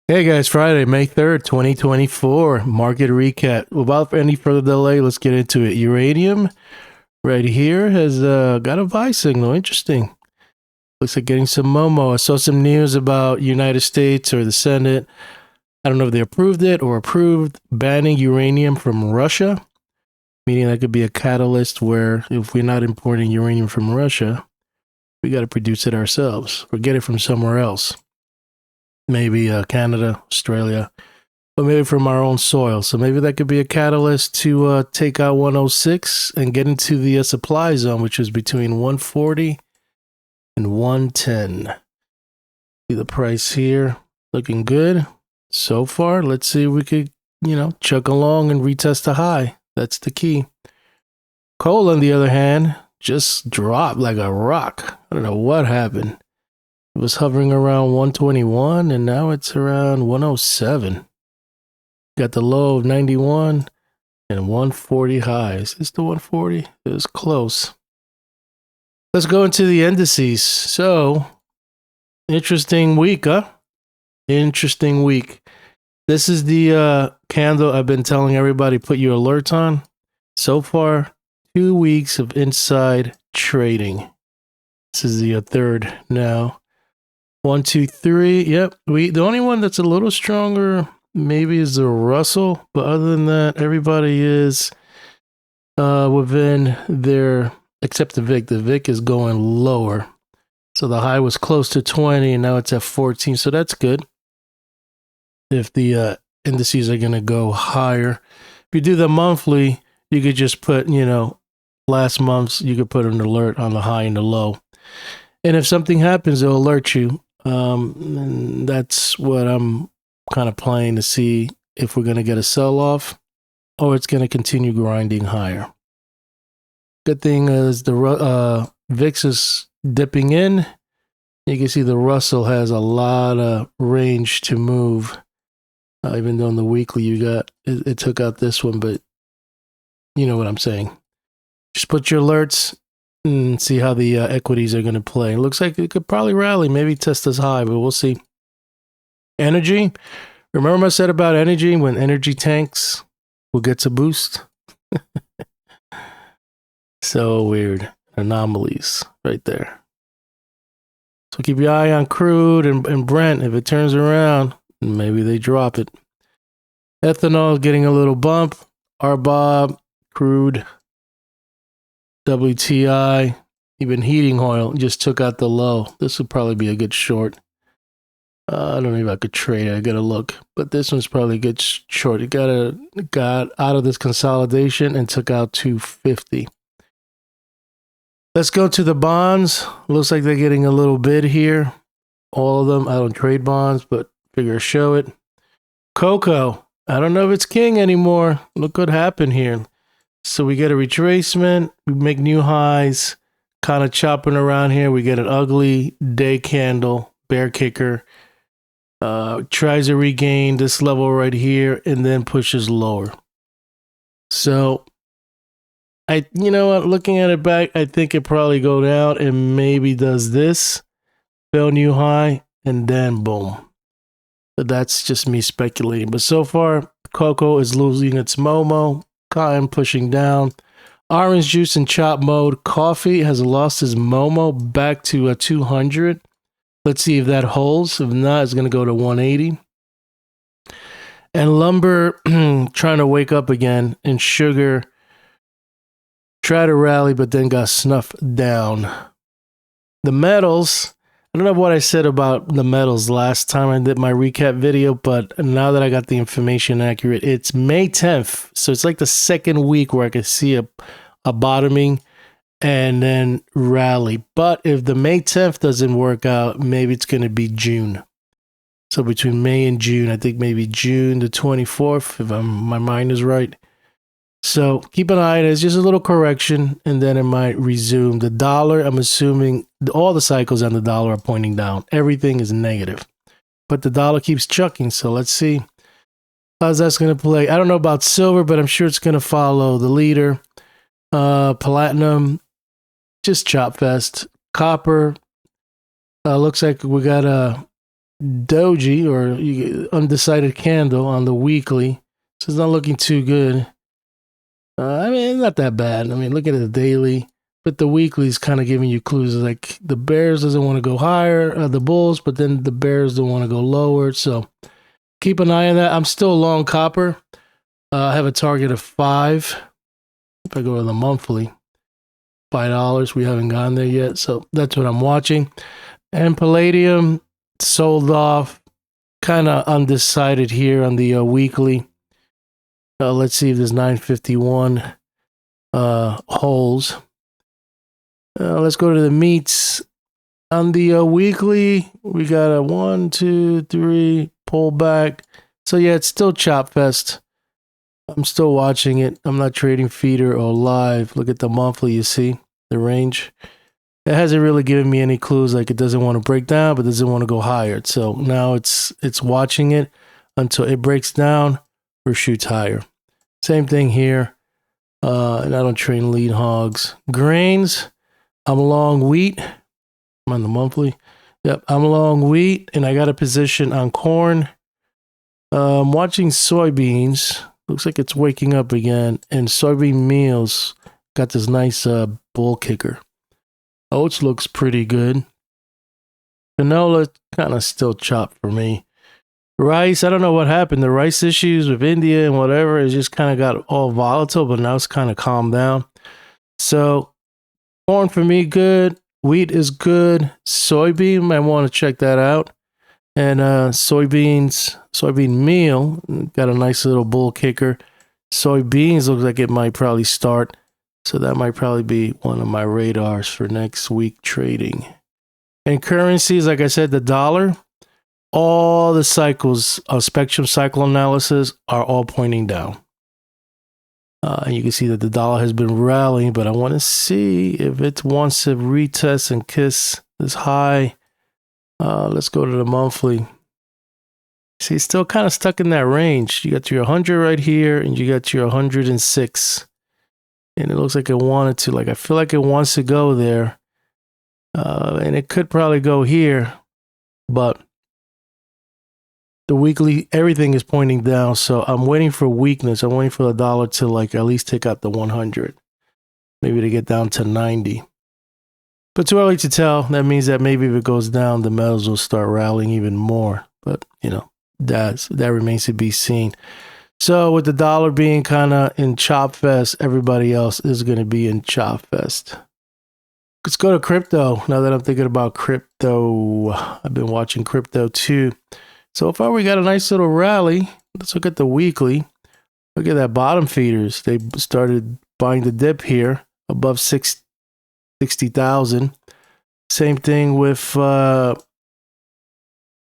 Hey guys, Friday, May 3rd, 2024. Market recap. Without any further delay, let's get into it. Uranium right here has got a buy signal. Interesting. Looks like getting some Momo. I saw some news about United States or the Senate. I don't know if they approved it or approved banning uranium from Russia, meaning that could be a catalyst where if we're not importing uranium from Russia, we got to produce it ourselves or get it from somewhere else. Maybe Canada, Australia, but maybe from our own soil. So maybe that could be a catalyst to take out 106 and get into the supply zone, which is between 140 and 110. See the price here looking good so far. Let's see if we could, chug along and retest the high. That's the key. Coal, on the other hand, just dropped like a rock. I don't know what happened. It was hovering around 121 and now it's around 107. Got the low of 91 and 140 highs. Is this the 140? It was close. Let's go into the indices. So, interesting week, huh? Interesting week. This is the candle I've been telling everybody put your alerts on. So far, 2 weeks of inside trading. This is the third now. 1, 2, 3. Yep. The only one that's a little stronger maybe is the Russell, but other than that, everybody is within their, except the VIX. The VIX is going lower. So the high was close to 20 and now it's at 14. So that's good. If the indices are going to go higher. If you do the monthly, you could just put, last month's, you could put an alert on the high and the low. And if something happens, it'll alert you. And that's what I'm kind of playing to see if we're going to get a sell-off or it's going to continue grinding higher. Good thing is the VIX is dipping in. You can see the Russell has a lot of range to move. Even though in the weekly you got, it took out this one, but you know what I'm saying. Just put your alerts and see how the equities are going to play. It looks like it could probably rally, maybe test as high, but we'll see. Energy. Remember I said about energy? When energy tanks, will get a boost. So weird. Anomalies right there. So keep your eye on crude and Brent. If it turns around, maybe they drop it. Ethanol is getting a little bump. RBOB, crude, WTI, even heating oil just took out the low. This would probably be a good short. I don't know if I could trade it. I gotta look. But this one's probably a good short. It got out of this consolidation and took out 250. Let's go to the bonds. Looks like they're getting a little bid here. All of them. I don't trade bonds, but figure show it. Cocoa. I don't know if it's king anymore. Look what happened here. So we get a retracement. We make new highs. Kind of chopping around here. We get an ugly day candle. Bear kicker. Tries to regain this level right here and then pushes lower. So you know what, looking at it back, I think it probably go down and maybe does this, fell new high, and then boom. But that's just me speculating. But so far, cocoa is losing its Momo, cotton pushing down, orange juice in chop mode, coffee has lost its Momo back to a 200. Let's see if that holds. If not, it's going to go to 180. And lumber trying to wake up again, and sugar tried to rally, but then got snuffed down. The metals, I don't know what I said about the metals last time I did my recap video, but now that I got the information accurate, it's May 10th. So it's like the second week where I could see a bottoming and then rally. But if the May 10th doesn't work out, maybe it's going to be June. So between May and June, I think maybe June the 24th, if my mind is right. So keep an eye on it. It's just a little correction, and then it might resume. The dollar, I'm assuming all the cycles on the dollar are pointing down. Everything is negative. But the dollar keeps chucking, so let's see how's that's going to play. I don't know about silver, but I'm sure it's going to follow the leader. Platinum, just chop fest. Copper, looks like we got a doji or undecided candle on the weekly. So it's not looking too good. I mean, it's not that bad. I mean, look at the daily, but the weekly is kind of giving you clues. Like the Bears doesn't want to go higher, the Bulls, but then the Bears don't want to go lower. So keep an eye on that. I'm still long copper. I have a target of 5. If I go to the monthly, $5. We haven't gone there yet, so that's what I'm watching. And palladium sold off, kind of undecided here on the weekly. Let's see if there's 951 holes. Let's go to the meats. On the weekly, we got a 1, 2, 3 pull back. So yeah, it's still chop fest. I'm still watching it. I'm not trading feeder or live. Look at the monthly, you see the range. It hasn't really given me any clues, like it doesn't want to break down, but doesn't want to go higher. So now it's watching it until it breaks down or shoots higher. Same thing here. And I don't trade lead hogs. Grains, I'm long wheat. I'm on the monthly. Yep, I'm long wheat, and I got a position on corn. I'm watching soybeans. Looks like it's waking up again. And soybean meals got this nice bull kicker. Oats looks pretty good. Canola kind of still chopped for me. Rice, I don't know what happened. The rice issues with India and whatever, it just kind of got all volatile, but now it's kind of calmed down. So corn for me, good. Wheat is good. Soybean, I want to check that out. And soybean meal, got a nice little bull kicker. Soybeans looks like it might probably start. So that might probably be one of my radars for next week trading. And currencies, like I said, the dollar, all the cycles, spectrum cycle analysis are all pointing down. And you can see that the dollar has been rallying, but I want to see if it wants to retest and kiss this high. Let's go to the monthly. See, it's still kind of stuck in that range. You got your 100 right here, and you got your 106. And it looks like it wanted to, like, I feel like it wants to go there. And it could probably go here, but the weekly, everything is pointing down. So I'm waiting for weakness. I'm waiting for the dollar to, like, at least take out the 100, maybe to get down to 90. But too early to tell. That means that maybe if it goes down, the metals will start rallying even more. But, you know, that remains to be seen. So with the dollar being kind of in chop fest, everybody else is going to be in chop fest. Let's go to crypto. Now that I'm thinking about crypto, I've been watching crypto too. So far we got a nice little rally. Let's look at the weekly. Look at that bottom feeders. They started buying the dip here above 60,000. Same thing with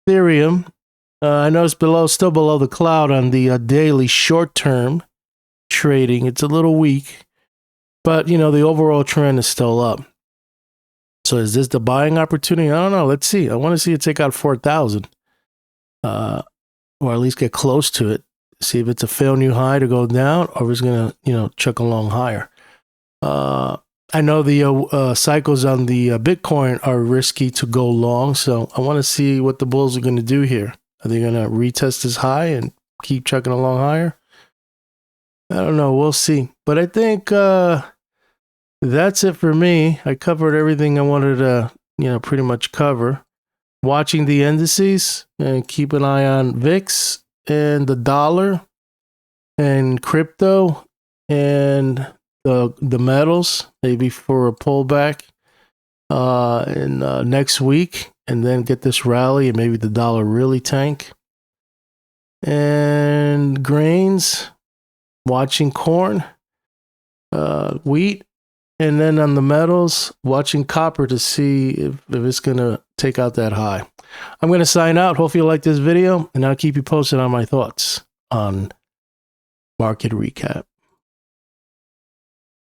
Ethereum. I know it's still below the cloud on the daily short-term trading. It's a little weak, but you know the overall trend is still up. So is this the buying opportunity? I don't know. Let's see. I want to see it take out 4,000, or at least get close to it. See if it's a fail new high to go down, or if it's gonna chuck along higher. I know the cycles on the Bitcoin are risky to go long, so I want to see what the bulls are going to do here. Are they going to retest this high and keep chucking along higher? I don't know. We'll see. But I think that's it for me. I covered everything I wanted to, pretty much cover. Watching the indices and keep an eye on VIX and the dollar and crypto and the metals, maybe for a pullback in next week, and then get this rally and maybe the dollar really tank. And grains, watching corn, wheat, and then on the metals, watching copper to see if it's going to take out that high. I'm going to sign out. Hopefully you like this video, and I'll keep you posted on my thoughts on market recap.